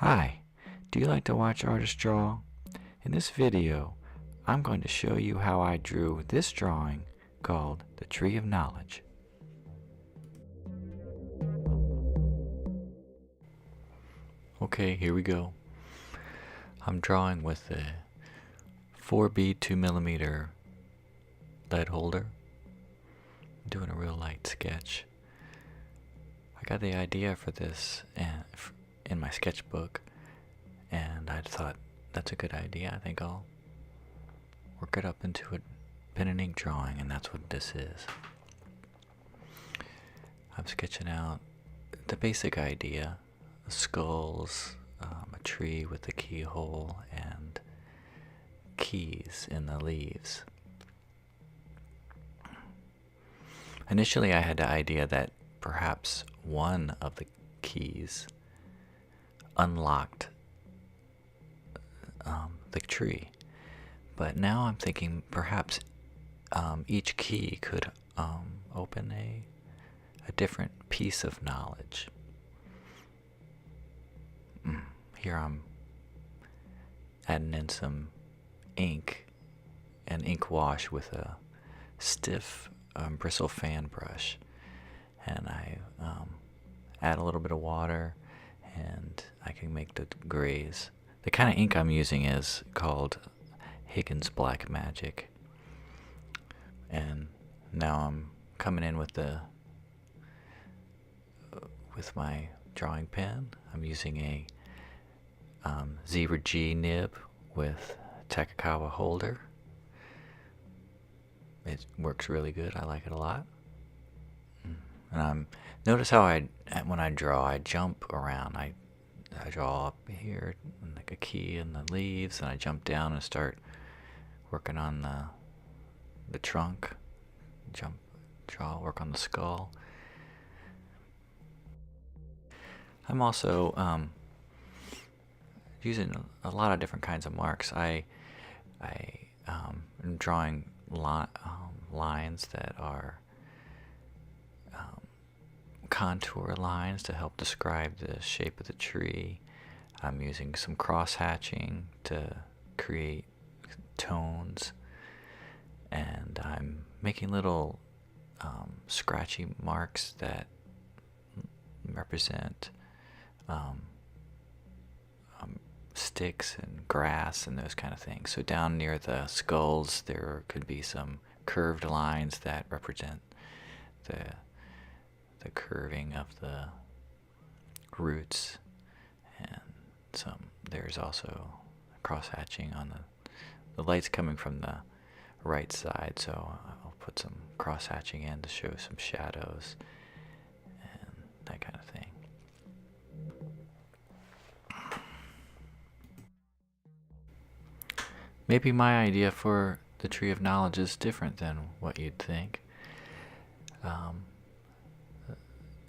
Hi, do you like to watch artists draw? In this video, I'm going to show you how I drew this drawing called the Tree of Knowledge. Okay, here we go. I'm drawing with a 4B 2mm lead holder. I'm doing a real light sketch. I got the idea for this in my sketchbook, and I thought that's a good idea. I think I'll work it up into a pen and ink drawing, and that's what this is. I'm sketching out the basic idea: the skulls, a tree with a keyhole, and keys in the leaves. Initially, I had the idea that perhaps one of the keys unlocked the tree, but now I'm thinking perhaps each key could open a different piece of knowledge. Here I'm adding in some ink, an ink wash with a stiff bristle fan brush, and I add a little bit of water, and I can make the grays. The kind of ink I'm using is called Higgins Black Magic, and now I'm coming in with my drawing pen. I'm using a Zebra G nib with Takakawa holder. It works really good. I like it a lot. And notice how when I draw, I jump around. I draw up here like a key in the leaves, and I jump down and start working on the trunk. Work on the skull. I'm also using a lot of different kinds of marks. I'm drawing lines that are contour lines to help describe the shape of the tree. I'm using some cross-hatching to create tones, and I'm making little scratchy marks that represent sticks and grass and those kind of things. So down near the skulls there could be some curved lines that represent the curving of the roots, and there's also cross-hatching on the light's coming from the right side, so I'll put some cross-hatching in to show some shadows and that kind of thing. Maybe my idea for the Tree of Knowledge is different than what you'd think.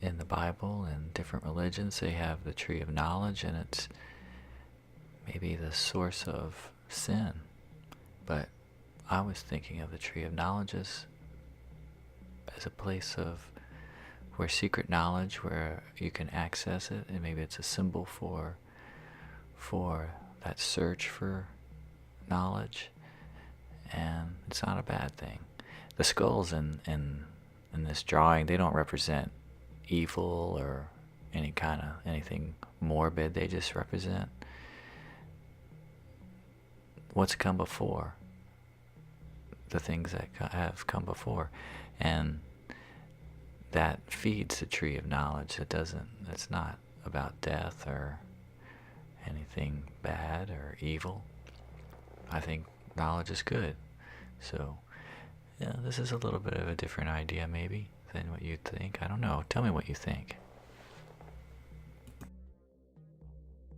In the Bible and different religions, they have the Tree of Knowledge, and it's maybe the source of sin. But I was thinking of the Tree of Knowledge as a place where secret knowledge, where you can access it, and maybe it's a symbol for that search for knowledge, and it's not a bad thing. The skulls in this drawing, they don't represent evil or anything morbid. They just represent what's come before, the things that have come before, and that feeds the Tree of Knowledge. It's not about death or anything bad or evil. I think knowledge is good. So yeah, this is a little bit of a different idea maybe than what you'd think. I don't know. Tell me what you think.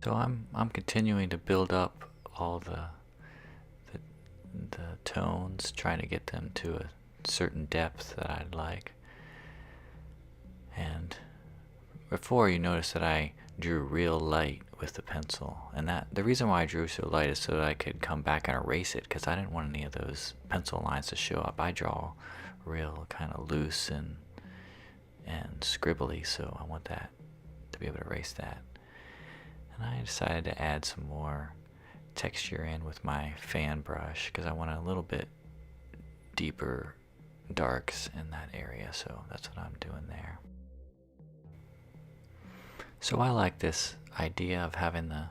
So I'm continuing to build up all the tones, trying to get them to a certain depth that I'd like. And before, you notice that I drew real light with the pencil, and that the reason why I drew so light is so that I could come back and erase it, because I didn't want any of those pencil lines to show up. I draw real kind of loose and scribbly, so I want that to be able to erase that. And I decided to add some more texture in with my fan brush because I wanted a little bit deeper darks in that area, so that's what I'm doing there. So I like this idea of having the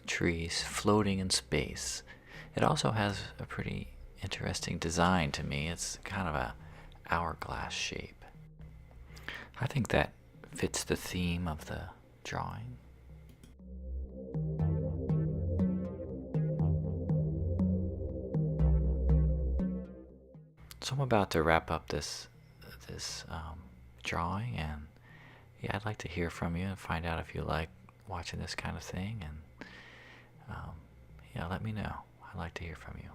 trees floating in space. It also has a pretty interesting design to me. It's kind of a hourglass shape. I think that fits the theme of the drawing. So I'm about to wrap up this drawing, and yeah, I'd like to hear from you and find out if you like watching this kind of thing, and yeah, let me know. I'd like to hear from you.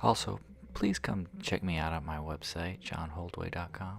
Also, please come check me out at my website, johnholdway.com.